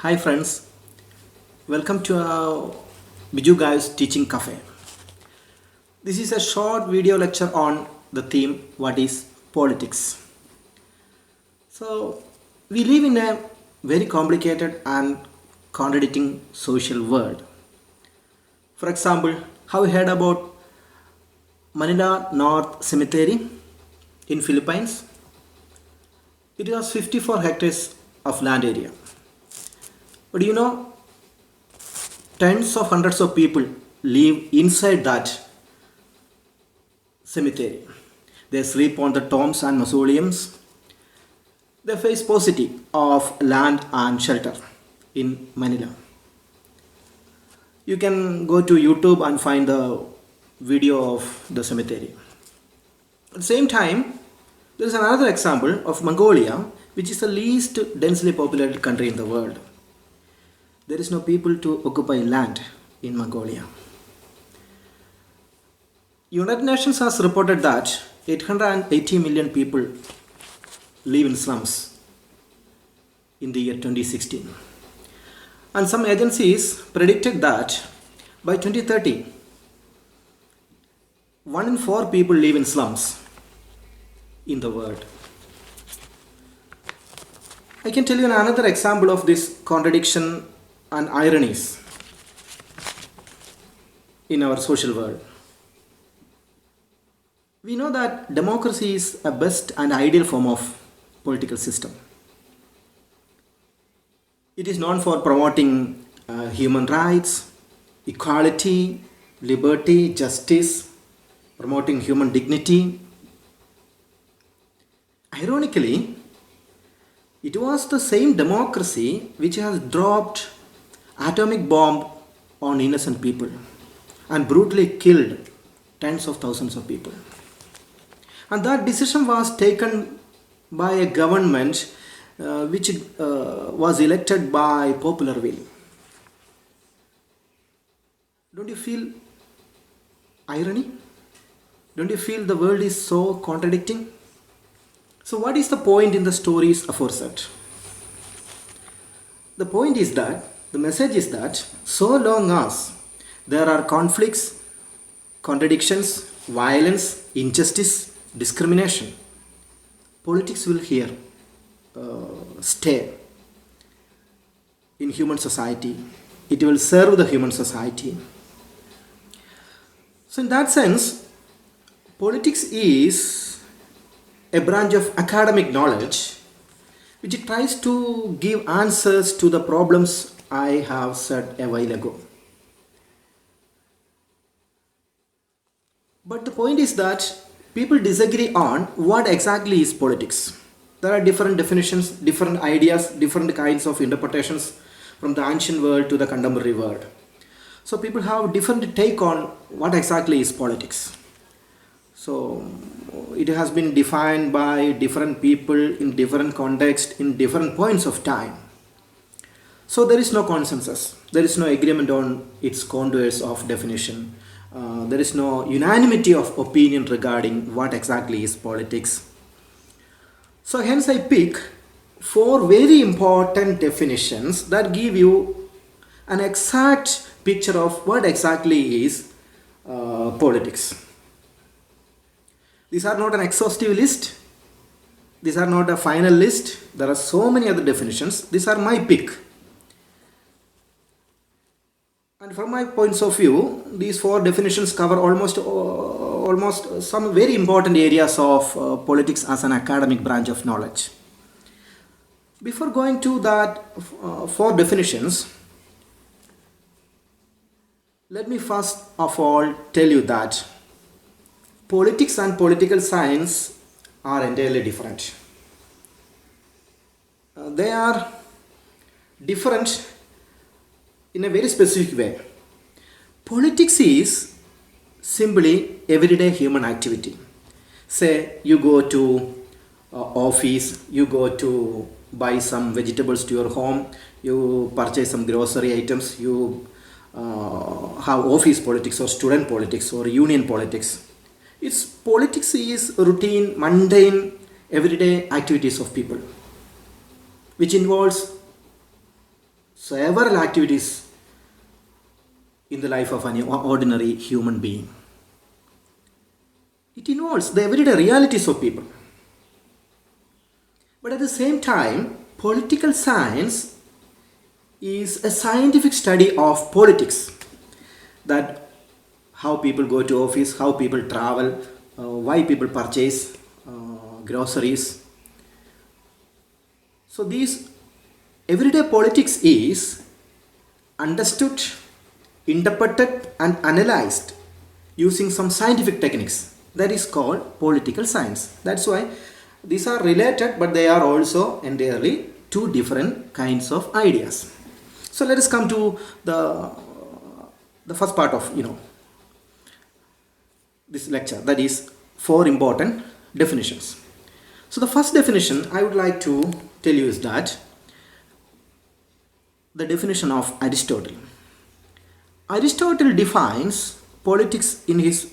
Hi friends, welcome to our Biju Gayu Teaching Cafe. This is a short video lecture on the theme what is politics. So we live in a very complicated and contradicting social world. For example, have you heard about Manila North Cemetery in Philippines? It has 54 hectares of land area. But you know, tens of hundreds of people live inside that cemetery. They sleep on the tombs and mausoleums. They face paucity of land and shelter in Manila. You can go to YouTube and find the video of the cemetery. At the same time, there is another example of Mongolia, which is the least densely populated country in the world. There is no people to occupy land in Mongolia. United Nations has reported that 880 million people live in slums in the year 2016. And some agencies predicted that by 2030, 1 in 4 people live in slums in the world. I can tell you another example of this contradiction and ironies in our social world. We know that democracy is a best and ideal form of political system. It is known for promoting human rights, equality, liberty, justice, promoting human dignity. Ironically, it was the same democracy which has dropped atomic bomb on innocent people and brutally killed tens of thousands of people. And that decision was taken by a government which was elected by popular will. Don't you feel irony? Don't you feel the world is so contradicting? So what is the point in the stories aforesaid? The point is that, the message is that so long as there are conflicts, contradictions, violence, injustice, discrimination, politics will here stay in human society. It will serve the human society. So in that sense, politics is a branch of academic knowledge which tries to give answers to the problems I have said a while ago. But the point is that people disagree on what exactly is politics. There are different definitions, different ideas, different kinds of interpretations from the ancient world to the contemporary world. So people have different take on what exactly is politics. So it has been defined by different people in different contexts, in different points of time. So there is no consensus. There is no agreement on its contours of definition. There is no unanimity of opinion regarding what exactly is politics. So hence I pick 4 very important definitions that give you an exact picture of what exactly is politics. These are not an exhaustive list. These are not a final list. There are so many other definitions. These are my pick. And from my points of view, these 4 definitions cover almost some very important areas of politics as an academic branch of knowledge. Before going to that 4 definitions, let me first of all tell you that politics and political science are entirely different. They are different in a very specific way. Politics is simply everyday human activity. Say you go to office, you go to buy some vegetables to your home, you purchase some grocery items, you have office politics or student politics or union politics. Politics is routine, mundane, everyday activities of people, which involves several activities in the life of an ordinary human being. It involves the everyday realities of people. But at the same time, political science is a scientific study of politics, that how people go to office, how people travel, why people purchase groceries. So these everyday politics is understood, interpreted and analyzed using some scientific techniques. That is called political science. That's why these are related, but they are also entirely two different kinds of ideas. So let us come to the first part of this lecture, that is 4 important definitions. So the first definition I would like to tell you is that the definition of Aristotle. Aristotle defines politics in his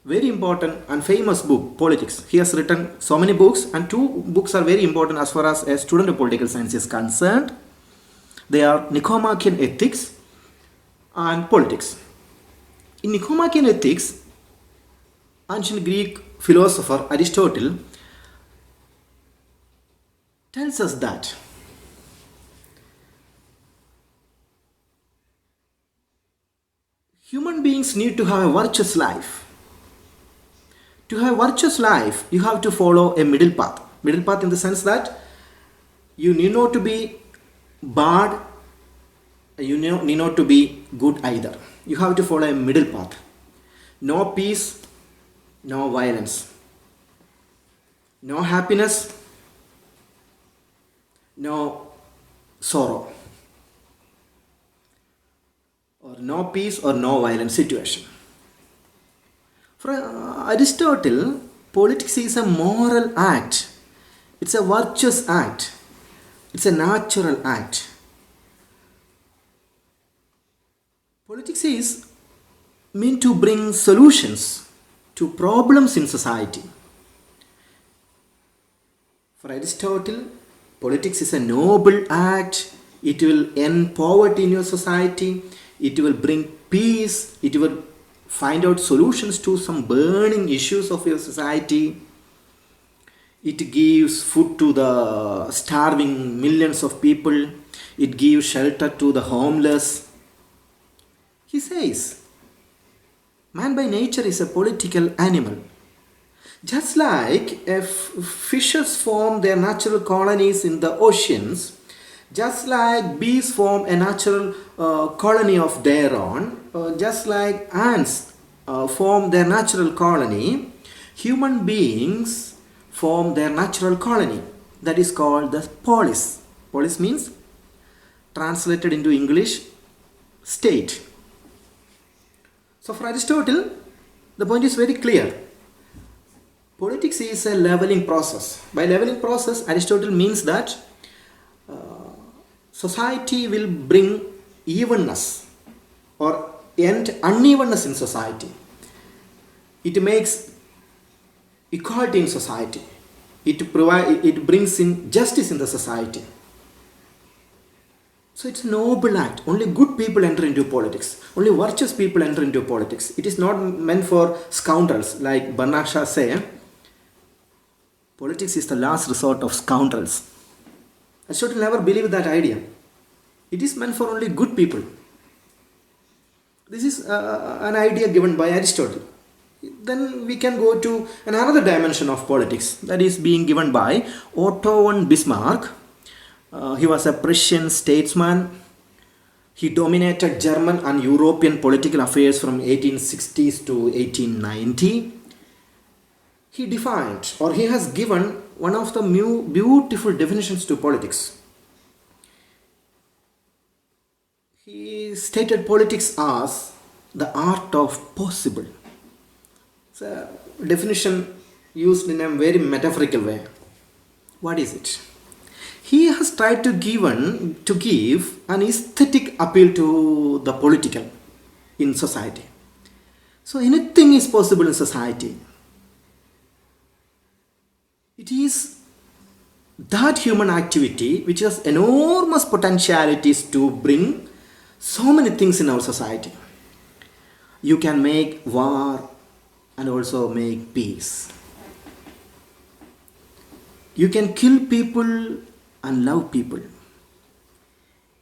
very important and famous book, Politics. He has written so many books, and 2 books are very important as far as a student of political science is concerned. They are Nicomachean Ethics and Politics. In Nicomachean Ethics, ancient Greek philosopher Aristotle tells us that human beings need to have a virtuous life. To have a virtuous life, you have to follow a middle path. Middle path in the sense that you need not to be bad, you need not to be good either. You have to follow a middle path. No peace, no violence. No happiness, no sorrow. Or no peace or no violent situation. For Aristotle, politics is a moral act. It's a virtuous act. It's a natural act. Politics is meant to bring solutions to problems in society. For Aristotle, politics is a noble act. It will end poverty in your society. It will bring peace. It will find out solutions to some burning issues of your society. It gives food to the starving millions of people. It gives shelter to the homeless. He says, man by nature is a political animal. Just like if fishes form their natural colonies in the oceans, just like bees form a natural colony of their own, just like ants form their natural colony, human beings form their natural colony. That is called the polis. Polis means, translated into English, state. So for Aristotle, the point is very clear. Politics is a leveling process. By leveling process, Aristotle means that society will bring evenness or end unevenness in society. It makes equality in society. It brings in justice in the society. So it's a noble act. Only good people enter into politics. Only virtuous people enter into politics. It is not meant for scoundrels. Like Bernard Shaw say, politics is the last resort of scoundrels. Aristotle never believed that idea. It is meant for only good people. This is an idea given by Aristotle. Then we can go to another dimension of politics, that is being given by Otto von Bismarck. He was a Prussian statesman. He dominated German and European political affairs from 1860s to 1890. He defined, or he has given, one of the beautiful definitions to politics. He stated politics as the art of possible. It's a definition used in a very metaphorical way. What is it? He has tried to give an aesthetic appeal to the political in society. So anything is possible in society. It is that human activity which has enormous potentialities to bring so many things in our society. You can make war and also make peace. You can kill people and love people.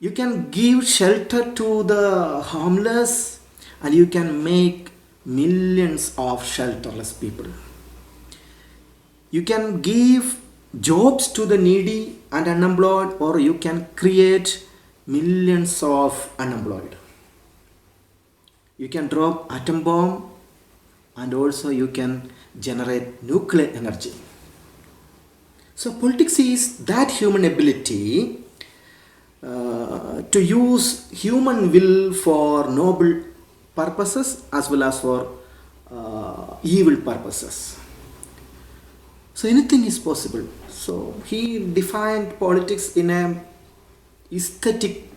You can give shelter to the homeless and you can make millions of shelterless people. You can give jobs to the needy and unemployed, or you can create millions of unemployed. You can drop atom bomb and also you can generate nuclear energy. So politics is that human ability to use human will for noble purposes as well as for evil purposes. So anything is possible. So he defined politics in a aesthetic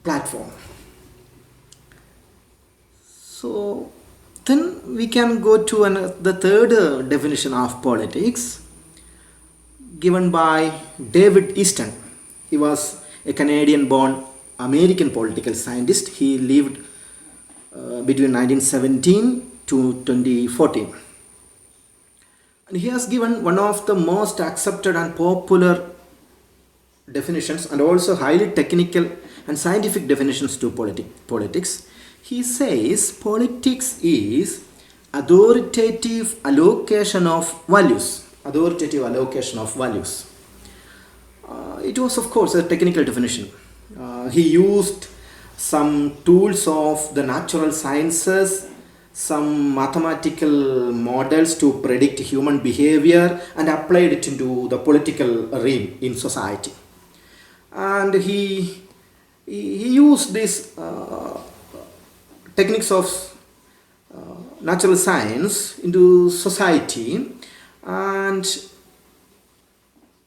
platform. So then we can go to the third definition of politics given by David Eastman. He was a Canadian-born American political scientist. He lived between 1917 to 2014. And he has given one of the most accepted and popular definitions and also highly technical and scientific definitions to politics. He says politics is authoritative allocation of values. Authoritative allocation of values. It was, of course, a technical definition. He used some tools of the natural sciences, some mathematical models to predict human behavior and applied it into the political realm in society. And he used these techniques of natural science into society and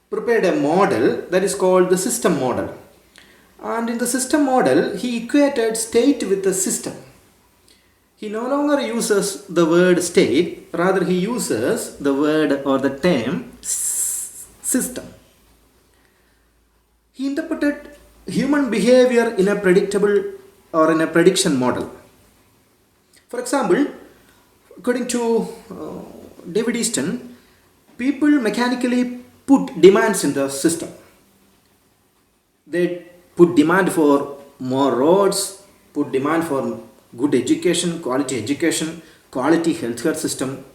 prepared a model that is called the system model. And in the system model, he equated state with the system. He no longer uses the word state, rather he uses the word or the term system. He interpreted human behavior in a predictable or in a prediction model. For example, according to David Eastman, people mechanically put demands in the system. They put demand for more roads, put demand for good education, quality healthcare system,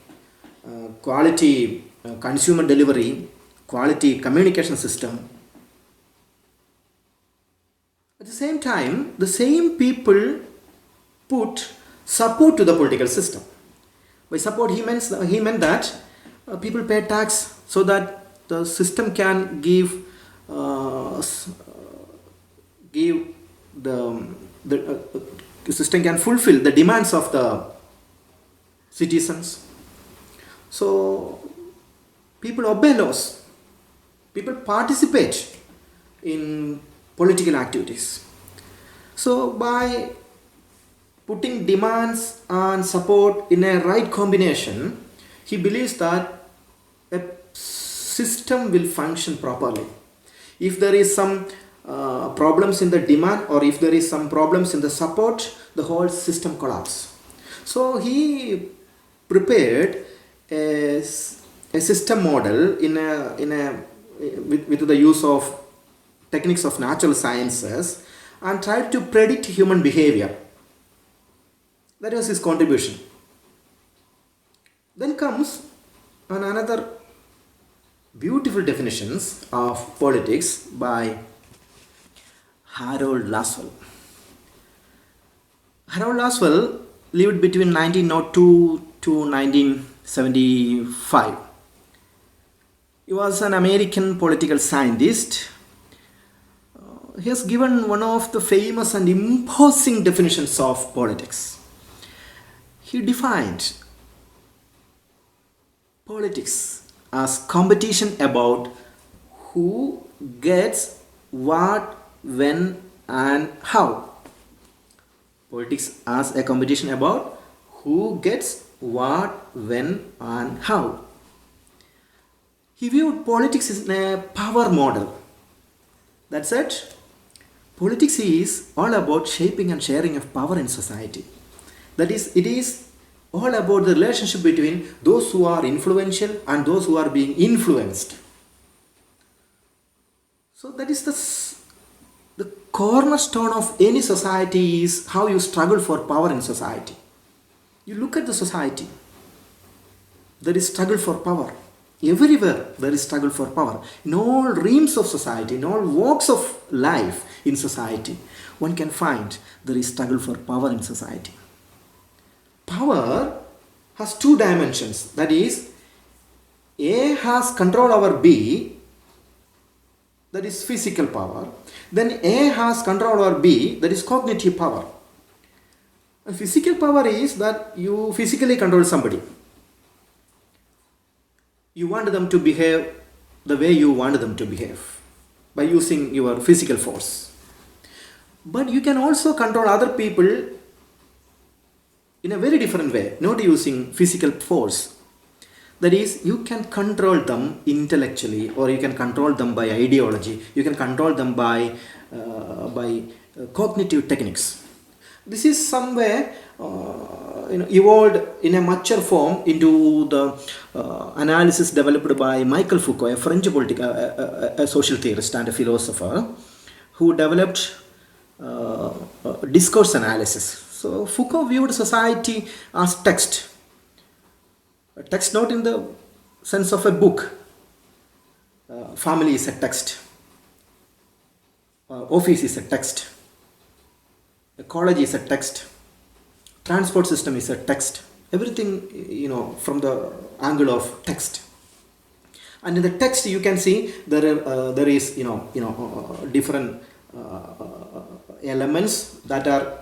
quality consumer delivery, quality communication system. At the same time, the same people put support to the political system. By support, he meant that people pay tax so that the system can give the system can fulfill the demands of the citizens. So people obey laws. People participate in political activities. So by putting demands and support in a right combination, he believes that a system will function properly. If there is some problems in the demand or if there is some problems in the support, the whole system collapses. So he prepared a system model with the use of techniques of natural sciences and tried to predict human behavior. That was his contribution. Then comes another beautiful definitions of politics by Harold Laswell. Harold Laswell lived between 1902 to 1975. He was an American political scientist. He has given one of the famous and imposing definitions of politics. He defined politics as competition about who gets what, when, and how. Politics as a competition about who gets what, when, and how. He viewed politics as a power model. That's it. Politics is all about shaping and sharing of power in society. That is, it is all about the relationship between those who are influential and those who are being influenced. So that is the cornerstone of any society is how you struggle for power in society. You look at the society, there is struggle for power. Everywhere there is struggle for power. In all realms of society, in all walks of life in society, one can find there is struggle for power in society. Power has two dimensions. That is, A has control over B, that is physical power. Then A has control over B, that is cognitive power. And physical power is that you physically control somebody. You want them to behave the way you want them to behave by using your physical force. But you can also control other people in a very different way, not using physical force. That is, you can control them intellectually, or you can control them by ideology. You can control them by cognitive techniques. This is somewhere evolved in a mature form into the analysis developed by Michel Foucault, a French a social theorist and a philosopher, who developed discourse analysis. So Foucault viewed society as text. A text not in the sense of a book. Family is a text. Office is a text. A college is a text. Transport system is a text. Everything, from the angle of text. And in the text, you can see there is different elements that are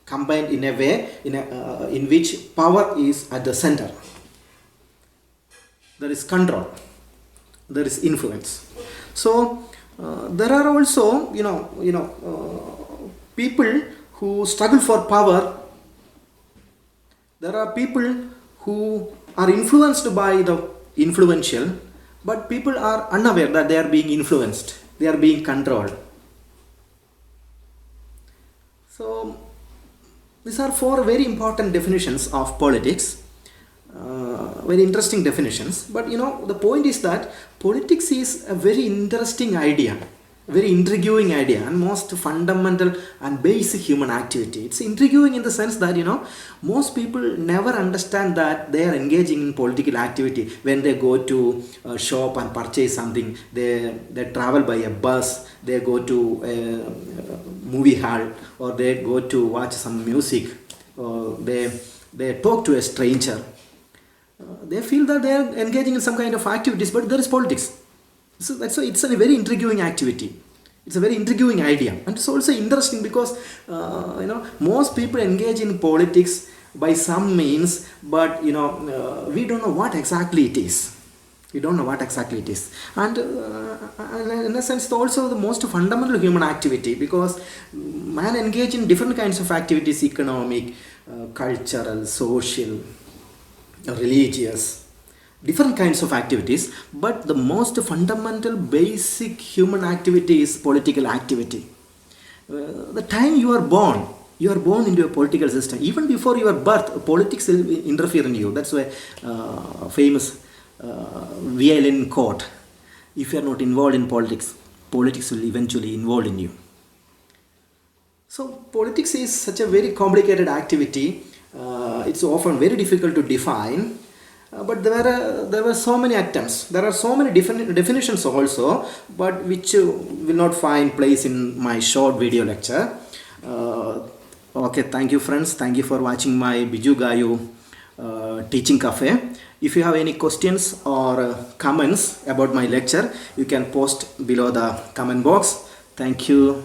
combined in a way in which power is at the center. There is control. There is influence. So there are also people who struggle for power. There are people who are influenced by the influential, but people are unaware that they are being influenced. They are being controlled. So these are four very important definitions of politics. Very interesting definitions. But the point is that politics is a very interesting idea. Very intriguing idea and most fundamental and basic human activity. It's intriguing in the sense that most people never understand that they are engaging in political activity when they go to a shop and purchase something. They travel by a bus, they go to a movie hall, or they go to watch some music, or they talk to a stranger. They feel that they are engaging in some kind of activities, but there is politics. So it's a very intriguing activity. It's a very intriguing idea, and it's also interesting because most people engage in politics by some means, but we don't know what exactly it is. We don't know what exactly it is, and in a sense, also the most fundamental human activity, because man engage in different kinds of activities: economic, cultural, social, religious. Different kinds of activities, but the most fundamental basic human activity is political activity. The time you are born into a political system. Even before your birth, politics will interfere in you. That's why famous violin quote: if you are not involved in politics, politics will eventually involve in you. So politics is such a very complicated activity. It's often very difficult to define. But there were so many attempts. There are so many different definitions also, but which will not find place in my short video lecture. Okay, thank you friends. Thank you for watching my Biju Gayu Teaching Cafe. If you have any questions or comments about my lecture, you can post below the comment box. Thank you.